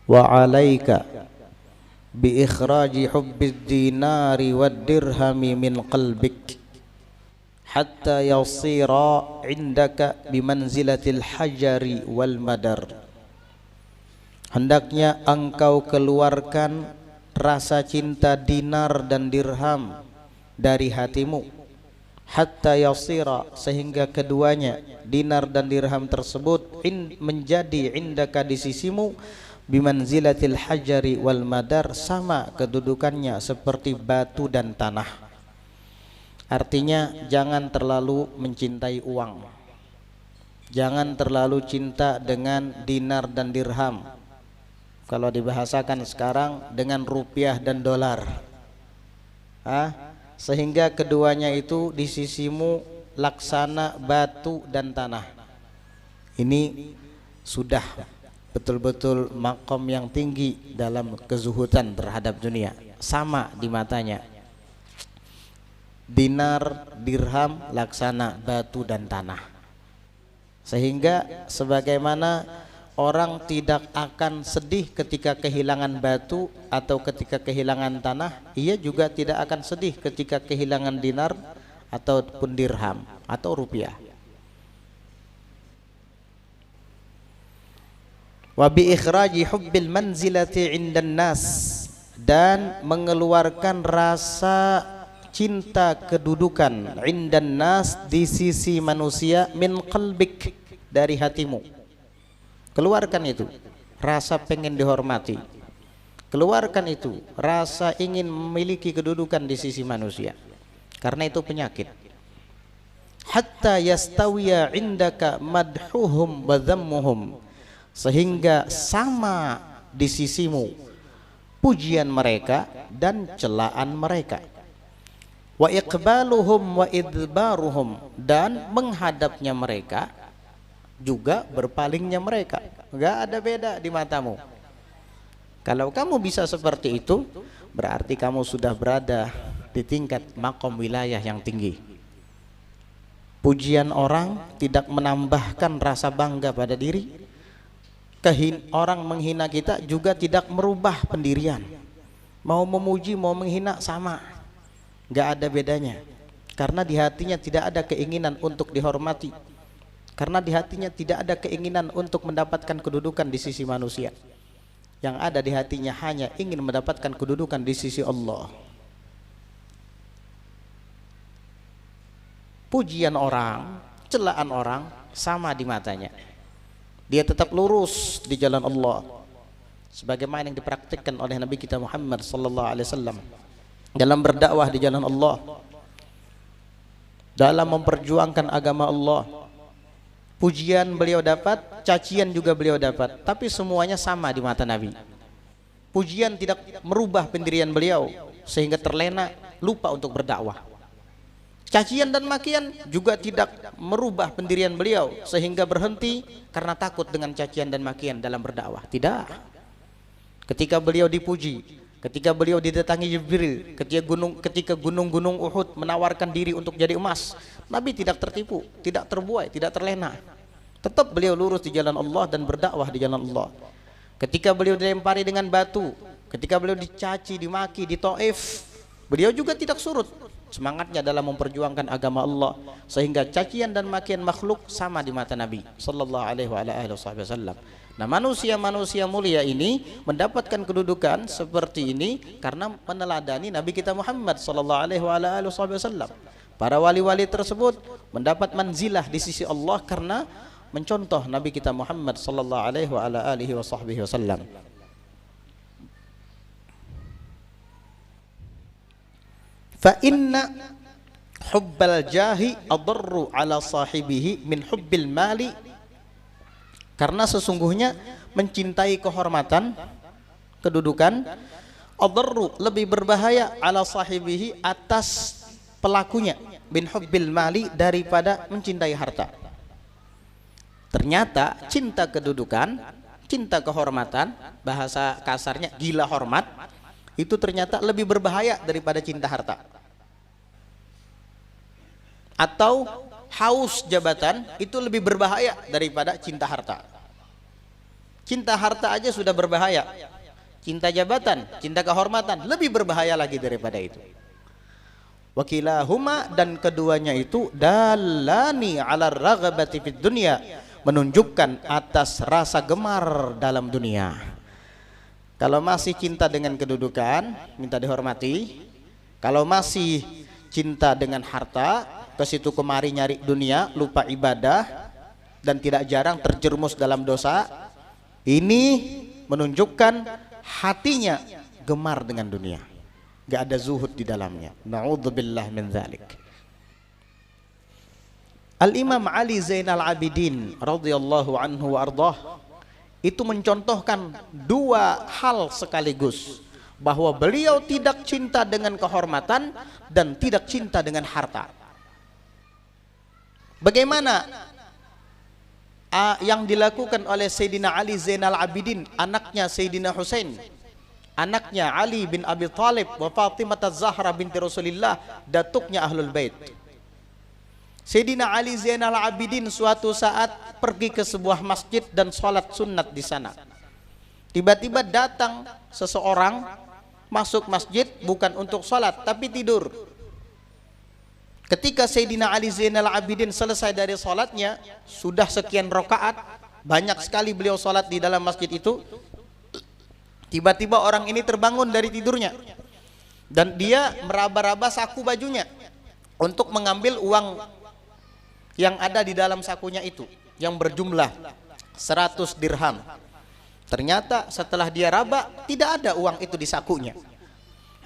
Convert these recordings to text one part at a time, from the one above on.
wa 'alaika bi ikhraji hubbid dinari wad dirhami min qalbik hatta yasira 'indaka bimanzilatil hajari wal madar. Hendaknya engkau keluarkan rasa cinta dinar dan dirham dari hatimu, hatta yasira, sehingga keduanya dinar dan dirham tersebut menjadi indaka di sisimu bimanzilatil hajari wal madar, sama kedudukannya seperti batu dan tanah. Artinya jangan terlalu mencintai uang, jangan terlalu cinta dengan dinar dan dirham, kalau dibahasakan sekarang dengan rupiah dan dolar, sehingga keduanya itu di sisimu laksana batu dan tanah. Ini sudah betul-betul makom yang tinggi dalam kezuhudan terhadap dunia, sama di matanya. Dinar, dirham laksana batu dan tanah, sehingga sebagaimana orang tidak akan sedih ketika kehilangan batu atau ketika kehilangan tanah, ia juga tidak akan sedih ketika kehilangan dinar ataupun dirham atau rupiah. Wa bi ikhraji hubbil manzilati 'indan nas, dan mengeluarkan rasa cinta kedudukan 'indan nas, di sisi manusia, min qalbik, dari hatimu. Keluarkan itu rasa pengen dihormati, keluarkan itu rasa ingin memiliki kedudukan di sisi manusia, karena itu penyakit. Hatta yastawiya indaka madhuhum wa dhammuhum, sehingga sama di sisimu pujian mereka dan celaan mereka. Wa iqbaluhum wa idbaruhum, dan menghadapnya mereka juga berpalingnya mereka, enggak ada beda di matamu. Kalau kamu bisa seperti itu, berarti kamu sudah berada di tingkat makom wilayah yang tinggi. Pujian orang tidak menambahkan rasa bangga pada diri, orang menghina kita juga tidak merubah pendirian. Mau memuji mau menghina sama, enggak ada bedanya, karena di hatinya tidak ada keinginan untuk dihormati, karena di hatinya tidak ada keinginan untuk mendapatkan kedudukan di sisi manusia. Yang ada di hatinya hanya ingin mendapatkan kedudukan di sisi Allah. Pujian orang, celaan orang sama di matanya. Dia tetap lurus di jalan Allah, sebagaimana yang dipraktikkan oleh Nabi kita Muhammad sallallahu alaihi wasallam dalam berdakwah di jalan Allah, dalam memperjuangkan agama Allah. Pujian beliau dapat, cacian juga beliau dapat, tapi semuanya sama di mata Nabi. Pujian tidak merubah pendirian beliau sehingga terlena, lupa untuk berdakwah. Cacian dan makian juga tidak merubah pendirian beliau sehingga berhenti karena takut dengan cacian dan makian dalam berdakwah. Tidak. Ketika beliau dipuji, ketika beliau didatangi Jibril, ketika gunung-gunung Uhud menawarkan diri untuk jadi emas, Nabi tidak tertipu, tidak terbuai, tidak terlena. Tetap beliau lurus di jalan Allah dan berdakwah di jalan Allah. Ketika beliau dilempari dengan batu, ketika beliau dicaci, dimaki di Taif, beliau juga tidak surut semangatnya dalam memperjuangkan agama Allah, sehingga cacian dan makian makhluk sama di mata Nabi sallallahu alaihi wasallam. Nah, manusia-manusia mulia ini mendapatkan kedudukan seperti ini karena meneladani Nabi kita Muhammad sallallahu alaihi wasallam. Para wali-wali tersebut mendapat manzilah di sisi Allah karena mencontoh Nabi kita Muhammad sallallahu alaihi wasallam. Fa inna hubbal jahi adarru ala sahibihi min hubbil mali, karena sesungguhnya mencintai kehormatan, kedudukan, adarru lebih berbahaya, ala sahibihi atas pelakunya, min hubbil mali daripada mencintai harta. Ternyata cinta kedudukan, cinta kehormatan, bahasa kasarnya gila hormat, itu ternyata lebih berbahaya daripada cinta harta. Atau haus jabatan itu lebih berbahaya daripada cinta harta. Cinta harta aja sudah berbahaya. Cinta jabatan, cinta kehormatan lebih berbahaya lagi daripada itu. Wakilahuma, dan keduanya itu dalani ala raghabati fid dunya, menunjukkan atas rasa gemar dalam dunia. Kalau masih cinta dengan kedudukan, minta dihormati. Kalau masih cinta dengan harta, ke situ kemari nyari dunia, lupa ibadah, dan tidak jarang terjerumus dalam dosa, ini menunjukkan hatinya gemar dengan dunia, gak ada zuhud di dalamnya. Na'udzubillah min dzalik. Al-Imam Ali Zainal Abidin radhiyallahu anhu wa ardhah itu mencontohkan dua hal sekaligus, bahwa beliau tidak cinta dengan kehormatan dan tidak cinta dengan harta. Bagaimana yang dilakukan oleh Sayyidina Ali Zainal Abidin, anaknya Sayyidina Husain, anaknya Ali bin Abi Thalib wa Fatimah Az-Zahra binti Rasulillah, datuknya Ahlul Bait. Sayyidina Ali Zainal Abidin suatu saat pergi ke sebuah masjid dan sholat sunat di sana. Tiba-tiba datang seseorang masuk masjid bukan untuk sholat tapi tidur. Ketika Sayyidina Ali Zainal Abidin selesai dari sholatnya, sudah sekian rakaat, banyak sekali beliau sholat di dalam masjid itu. Tiba-tiba orang ini terbangun dari tidurnya dan dia meraba-raba saku bajunya untuk mengambil uang yang ada di dalam sakunya itu, yang berjumlah 100 dirham. Ternyata setelah dia raba, tidak ada uang itu di sakunya,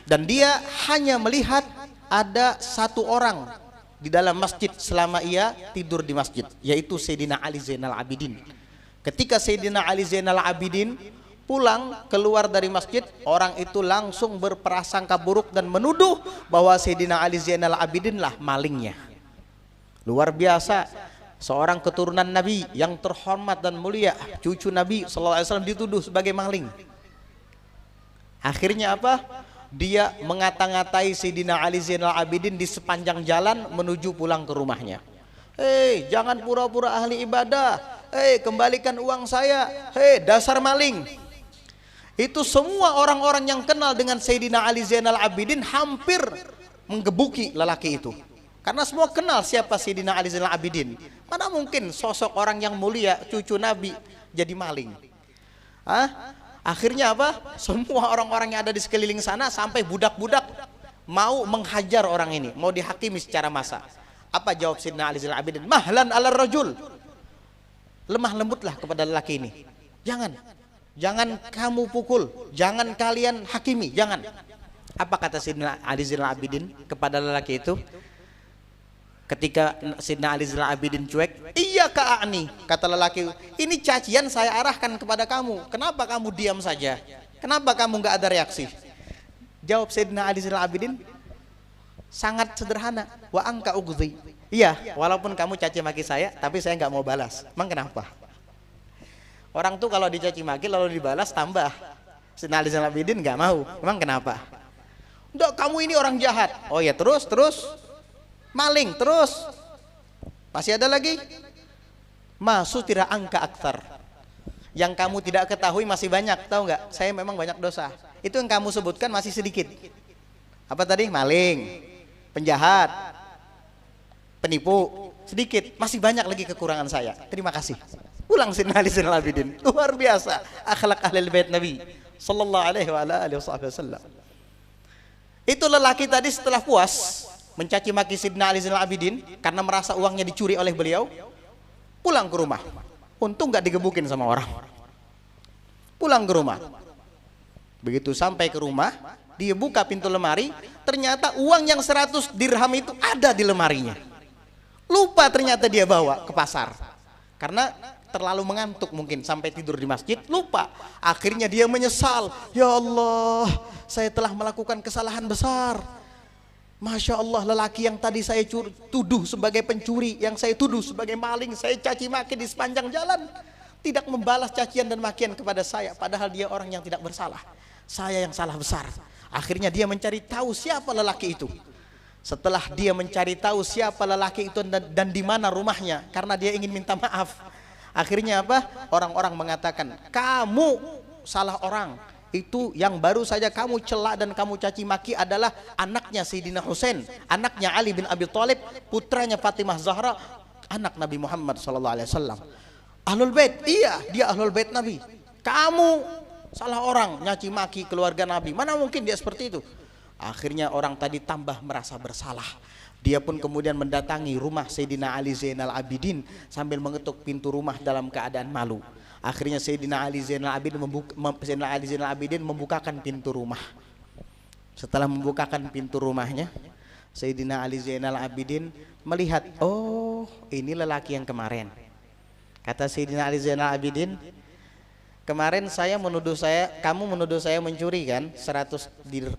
dan dia hanya melihat ada satu orang di dalam masjid selama ia tidur di masjid, yaitu Sayyidina Ali Zainal Abidin. Ketika Sayyidina Ali Zainal Abidin pulang keluar dari masjid, orang itu langsung berprasangka buruk dan menuduh bahwa Sayyidina Ali Zainal Abidin lah malingnya. Luar biasa, seorang keturunan Nabi yang terhormat dan mulia, cucu Nabi SAW, dituduh sebagai maling. Akhirnya apa? Dia mengata-ngatai Sayyidina Ali Zainal Abidin di sepanjang jalan menuju pulang ke rumahnya. Hei, jangan pura-pura ahli ibadah. Hei, kembalikan uang saya. Hei, dasar maling. Itu semua orang-orang yang kenal dengan Sayyidina Ali Zainal Abidin hampir menggebuki lelaki itu, karena semua kenal siapa Sayyidina Ali Zainal Abidin. Mana mungkin sosok orang yang mulia, cucu Nabi, jadi maling? Akhirnya apa? Semua orang-orang yang ada di sekeliling sana sampai budak-budak mau menghajar orang ini, mau dihakimi secara massal. Apa jawab Sayyidina Ali Zainal Abidin? Mahlan ala rajul, lemah lembutlah kepada lelaki ini. Jangan kamu pukul, jangan kalian hakimi, jangan. Apa kata Sayyidina Ali Zainal Abidin kepada lelaki itu? Ketika Sayyidina Ali Zainal Abidin cuek, iya ka'ani, kata lelaki, ini cacian saya arahkan kepada kamu, kenapa kamu diam saja? Kenapa kamu nggak ada reaksi? Jawab Sayyidina Ali Zainal Abidin sangat sederhana, wa angka ugzi. Iya, walaupun kamu caci maki saya, tapi saya nggak mau balas. Emang kenapa? Orang tuh kalau dicaci maki lalu dibalas tambah. Sayyidina Ali Zainal Abidin nggak mau. Emang kenapa? Enggak, kamu ini orang jahat. Oh ya, terus maling, terus masih ada lagi. Masu tidak angka aktar, yang kamu tidak ketahui masih banyak. Tahu nggak? Saya memang banyak dosa. Itu yang kamu sebutkan masih sedikit. Apa tadi? Maling, penjahat, penipu, sedikit. Masih banyak lagi kekurangan saya. Terima kasih. Ulang Sayyidina Ali Zainal Abidin. Luar biasa akhlak ahlul bait Nabi sallallahu alaihi wasallam. Itu lelaki tadi setelah puas mencaci maki Sayyidina Ali Zainal Abidin karena merasa uangnya dicuri oleh beliau, pulang ke rumah. Untung nggak digebukin sama orang. Pulang ke rumah. Begitu sampai ke rumah, dia buka pintu lemari, ternyata uang yang 100 dirham itu ada di lemarinya. Lupa ternyata dia bawa ke pasar. Karena terlalu mengantuk mungkin sampai tidur di masjid, lupa. Akhirnya dia menyesal, ya Allah, saya telah melakukan kesalahan besar. Masya Allah, lelaki yang tadi saya tuduh sebagai pencuri, yang saya tuduh sebagai maling, saya caci maki di sepanjang jalan, tidak membalas cacian dan makian kepada saya, padahal dia orang yang tidak bersalah. Saya yang salah besar. Akhirnya dia mencari tahu siapa lelaki itu. Setelah dia mencari tahu siapa lelaki itu dan di mana rumahnya, karena dia ingin minta maaf, Akhirnya apa? Orang-orang mengatakan, kamu salah orang. Itu yang baru saja kamu celak dan kamu caci maki adalah anaknya Sayyidina Husain, anaknya Ali bin Abi Thalib, putranya Fatimah Zahra, anak Nabi Muhammad SAW. Ahlul Bait, iya dia Ahlul Bait Nabi. Kamu salah orang, nyaci maki keluarga Nabi. Mana mungkin dia seperti itu? Akhirnya orang tadi tambah merasa bersalah. Dia pun kemudian mendatangi rumah Sayyidina Ali Zainal Abidin sambil mengetuk pintu rumah dalam keadaan malu. Akhirnya Sayyidina Ali Zainal Abidin membukakan pintu rumah. Setelah membukakan pintu rumahnya, Sayyidina Ali Zainal Abidin melihat, oh ini lelaki yang kemarin. Kata Sayyidina Ali Zainal Abidin, kemarin kamu menuduh saya mencuri kan 100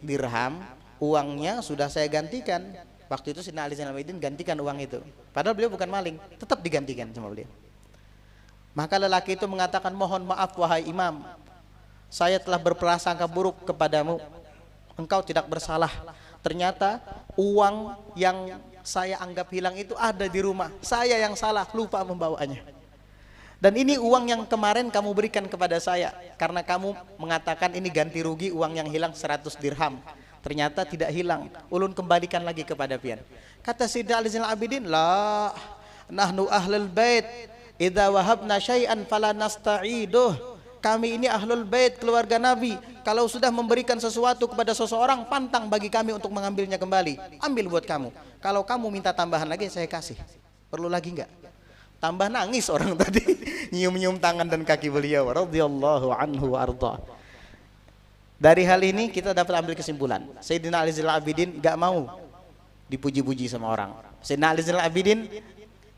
dirham, uangnya sudah saya gantikan. Waktu itu Sayyidina Ali Zainal Abidin gantikan uang itu. Padahal beliau bukan maling, tetap digantikan sama beliau. Maka lelaki itu mengatakan, mohon maaf wahai imam, saya telah berprasangka buruk kepadamu, engkau tidak bersalah. Ternyata uang yang saya anggap hilang itu ada di rumah, saya yang salah, lupa membawanya. Dan ini uang yang kemarin kamu berikan kepada saya, karena kamu mengatakan ini ganti rugi uang yang hilang 100 dirham. Ternyata tidak hilang, ulun kembalikan lagi kepada pian. Kata Sayyidina Ali Zainal Abidin, la nahnu ahlul bait idza wahabna syai'an fala nasta'iduh. Kami ini ahlul bait, keluarga Nabi. Kalau sudah memberikan sesuatu kepada seseorang, pantang bagi kami untuk mengambilnya kembali. Ambil buat kamu. Kalau kamu minta tambahan lagi, saya kasih. Perlu lagi enggak? Tambah nangis orang tadi, nyium-nyium tangan dan kaki beliau radhiyallahu anhu wa arda. Dari hal ini kita dapat ambil kesimpulan, Sayyidina Ali Zainal Abidin enggak mau dipuji-puji sama orang. Sayyidina Ali Zainal Abidin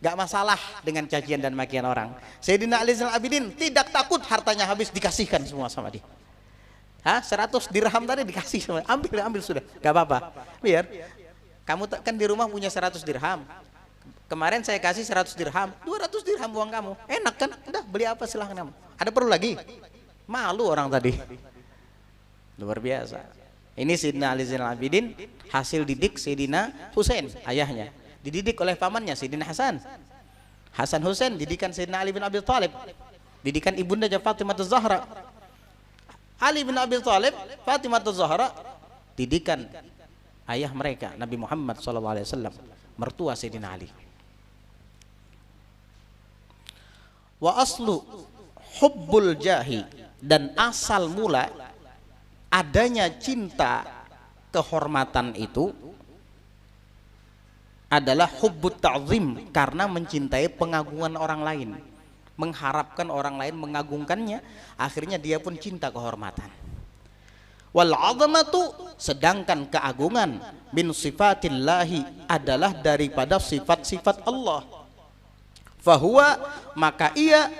gak masalah dengan cacian dan makian orang. Sayyidina Ali Zainal Abidin tidak takut hartanya habis, dikasihkan semua sama dia. 100 dirham tadi dikasih sama, ambil sudah, gak apa-apa. Biar kamu kan di rumah punya 100 dirham. Kemarin saya kasih 100 dirham, 200 dirham uang kamu. Enak kan? Udah beli apa silahkan kamu. Ada perlu lagi? Malu orang tadi. Luar biasa. Ini Sayyidina Ali Zainal Abidin hasil didik Sayyidina Husain, ayahnya. Dididik oleh pamannya Sayyidina Hasan Husain, didikan Sayyidina Ali bin Abi Thalib, didikan ibunda Fatimah Zahra. Ali bin Abi Thalib, Fatimah Zahra, didikan ayah mereka Nabi Muhammad SAW, mertua Sayyidina Ali. Wa aslu hubbul jahi, dan asal mula adanya cinta kehormatan itu adalah hubbut ta'zim, karena mencintai pengagungan orang lain, mengharapkan orang lain mengagungkannya, akhirnya dia pun cinta kehormatan. Wal 'azamatu, sedangkan keagungan min sifatillahi adalah daripada sifat-sifat Allah. Fahuwa, maka ia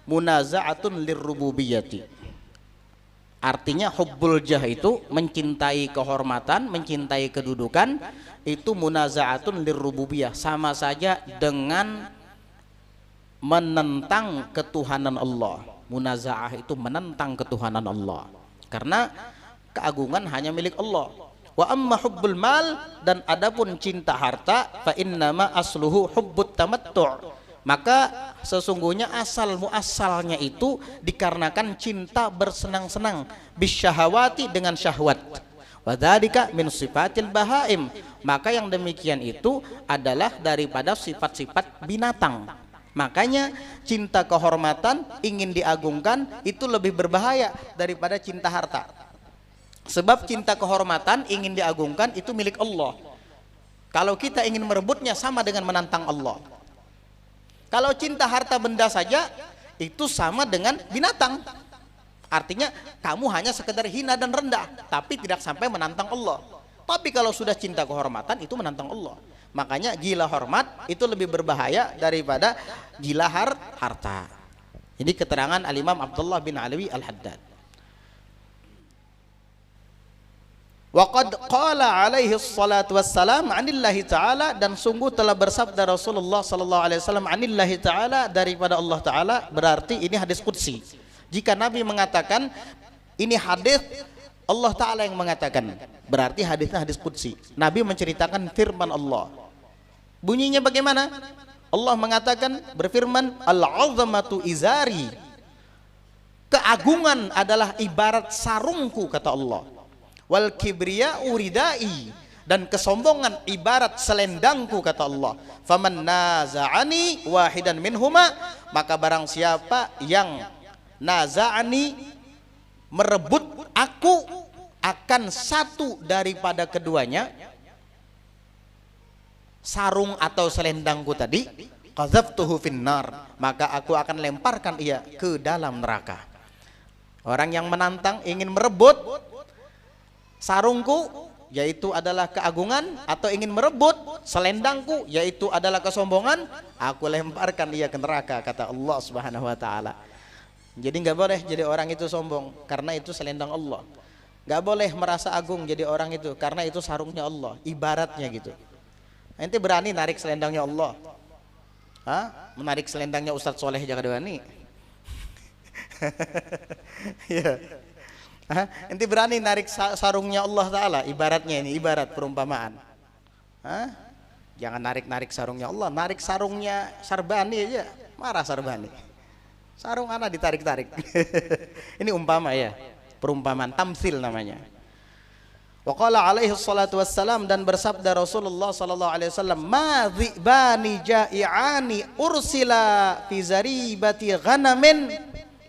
munaza'atun lirrububiyyati. Artinya hubbul jah itu mencintai kehormatan, mencintai kedudukan, itu munaza'atun lirrububiyah, sama saja dengan menentang ketuhanan Allah. Munaza'ah itu menentang ketuhanan Allah, karena keagungan hanya milik Allah. Wa amma hubbul mal, dan adapun cinta harta, fa innama asluhu hubbut tamattu', maka sesungguhnya asal muasalnya itu dikarenakan cinta bersenang-senang, bisyahawati, dengan syahwat. Wadzalika min sifatil bahaim, maka yang demikian itu adalah daripada sifat-sifat binatang. Makanya cinta kehormatan, ingin diagungkan, itu lebih berbahaya daripada cinta harta. Sebab cinta kehormatan, ingin diagungkan, itu milik Allah. Kalau kita ingin merebutnya, sama dengan menantang Allah. Kalau cinta harta benda saja, itu sama dengan binatang. Artinya kamu hanya sekedar hina dan rendah, tapi tidak sampai menantang Allah. Tapi kalau sudah cinta kehormatan, itu menantang Allah. Makanya gila hormat itu lebih berbahaya daripada gila harta. Ini keterangan Al-Imam Abdullah bin Alwi Al-Haddad. Waqad qala alaihi salatu wassalam anillahi ta'ala, dan sungguh telah bersabda Rasulullah sallallahu alaihi wasallam anillahi ta'ala, daripada Allah Ta'ala, berarti ini hadis qudsi. Jika Nabi mengatakan ini hadis Allah Ta'ala yang mengatakan, berarti hadisnya hadis qudsi. Nabi menceritakan firman Allah. Bunyinya bagaimana? Allah mengatakan, berfirman, al-'azamatu izari, keagungan adalah ibarat sarungku, kata Allah. Wal kibriya'u ridai, dan kesombongan ibarat selendangku, kata Allah. Faman naza'ani wahidan minhuma, maka barang siapa yang naza'ani, merebut aku akan satu daripada keduanya, sarung atau selendangku tadi, qadzaftuhu finnar, maka aku akan lemparkan ia ke dalam neraka. Orang yang menantang ingin merebut sarungku, yaitu adalah keagungan, atau ingin merebut selendangku, yaitu adalah kesombongan, aku lemparkan ia ke neraka, kata Allah Subhanahu wa taala. Jadi nggak boleh jadi orang itu sombong karena itu selendang Allah. Nggak boleh merasa agung jadi orang itu karena itu sarungnya Allah, ibaratnya gitu. Ente berani narik selendangnya Allah? Hah? Menarik selendangnya Ustadz Soleh Jakadwani? Ya. Hah? Ente berani narik sarungnya Allah Ta'ala? Ibaratnya ini, ibarat perumpamaan. Hah? Jangan narik-narik sarungnya Allah, narik sarungnya Sarbani aja, marah Sarbani. Sarung anak ditarik-tarik. Ini umpama ya, perumpamaan, tamsil namanya. Wa qala alaihi salatu wassalam, dan bersabda Rasulullah sallallahu alaihi wasallam, ma dzibani ja'iani ursila fi zaribati ghanamin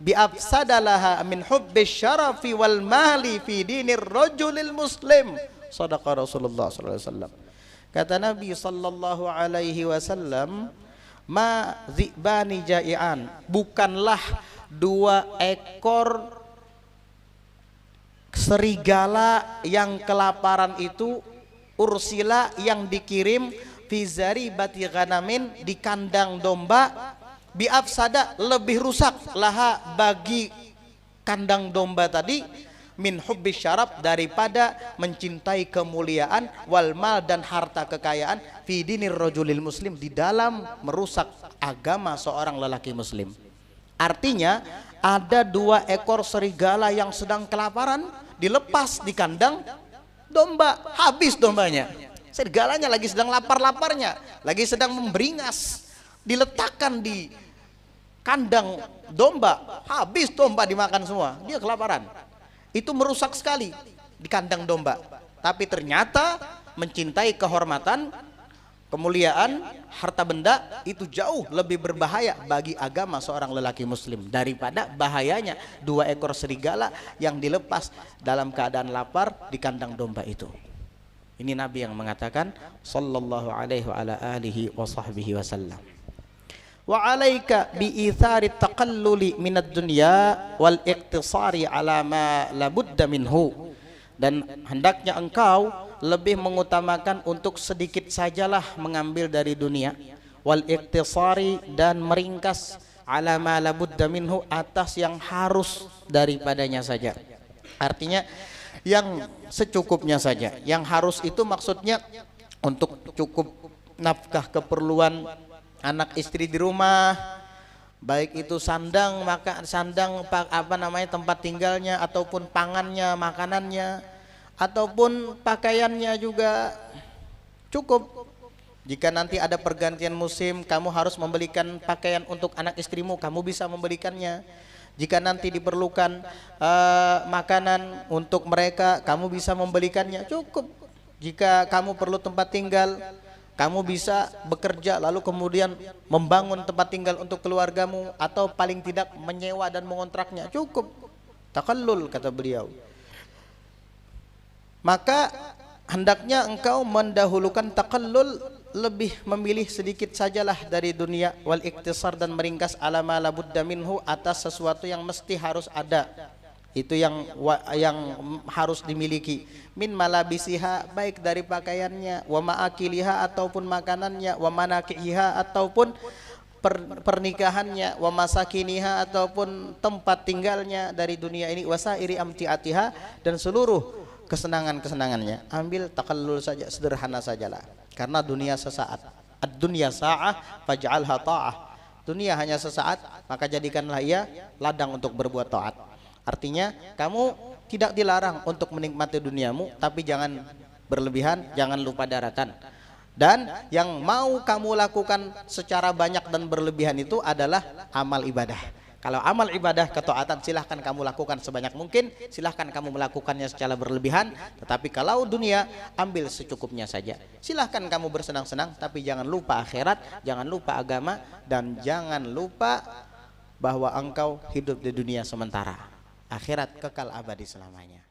bi afsadalaha min hubbi syarafi wal mali fi dinir rajulil muslim. Sadaqa Rasulullah sallallahu alaihi wasallam. Kata Nabi sallallahu alaihi wasallam, ma dzibani ja'ian, bukanlah dua ekor serigala yang kelaparan itu, ursila yang dikirim, fizari bati ghanamin, di kandang domba, biafsada lebih rusak, laha bagi kandang domba tadi, min hubbi syarab daripada mencintai kemuliaan, wal mal dan harta kekayaan, fi dinir rajulil muslim, di dalam merusak agama seorang lelaki muslim. Artinya ada dua ekor serigala yang sedang kelaparan, dilepas di kandang domba, habis dombanya. Serigalanya lagi sedang lapar-laparnya, lagi sedang memberingas, diletakkan di kandang domba, habis domba dimakan semua, dia kelaparan. Itu merusak sekali di kandang domba. Tapi ternyata mencintai kehormatan, kemuliaan, harta benda itu jauh lebih berbahaya bagi agama seorang lelaki muslim daripada bahayanya dua ekor serigala yang dilepas dalam keadaan lapar di kandang domba itu. Ini Nabi yang mengatakan sallallahu alaihi wa ala alihi wa sahbihi wasallam. Wa alaika bi ithari taqalluli minad dunya wal iqtisari ala ma la budda minhu, dan hendaknya engkau lebih mengutamakan untuk sedikit sajalah mengambil dari dunia, wal iktisari, dan meringkas, ala ma la budda minhu, atas yang harus daripadanya saja. Artinya yang secukupnya saja. Yang harus itu maksudnya untuk cukup nafkah keperluan anak istri di rumah, baik itu sandang, tempat tinggalnya, ataupun pangannya, makanannya, ataupun pakaiannya juga cukup. Jika nanti ada pergantian musim, kamu harus membelikan pakaian untuk anak istrimu, kamu bisa membelikannya. Jika nanti diperlukan makanan untuk mereka, kamu bisa membelikannya, cukup. Jika kamu perlu tempat tinggal, kamu bisa bekerja lalu kemudian membangun tempat tinggal untuk keluargamu, atau paling tidak menyewa dan mengontraknya, cukup. Takallul, kata beliau. Maka hendaknya engkau mendahulukan takallul, lebih memilih sedikit sajalah dari dunia, wal iktisar, dan meringkas, ala ma la budda minhu, atas sesuatu yang mesti harus ada, itu yang harus dimiliki, min malabisiha, baik dari pakaiannya, wa ma'akiliha, ataupun makanannya, wa manakiha, ataupun pernikahannya, wa masakiniha, ataupun tempat tinggalnya dari dunia ini, wasairi amtiatiha, dan seluruh kesenangan-kesenangannya. Ambil takallul saja, sederhana sajalah, karena dunia sesaat. Ad-dunya sa'ah faj'alha ta'ah. Dunia hanya sesaat, maka jadikanlah ia ladang untuk berbuat taat. Artinya kamu tidak dilarang untuk menikmati duniamu, tapi jangan berlebihan, jangan lupa daratan. Dan yang mau kamu lakukan secara banyak dan berlebihan itu adalah amal ibadah. Kalau amal ibadah ketaatan silahkan kamu lakukan sebanyak mungkin, silahkan kamu melakukannya secara berlebihan. Tetapi kalau dunia, ambil secukupnya saja. Silahkan kamu bersenang-senang, tapi jangan lupa akhirat, jangan lupa agama, dan jangan lupa bahwa engkau hidup di dunia sementara. Akhirat kekal abadi selamanya.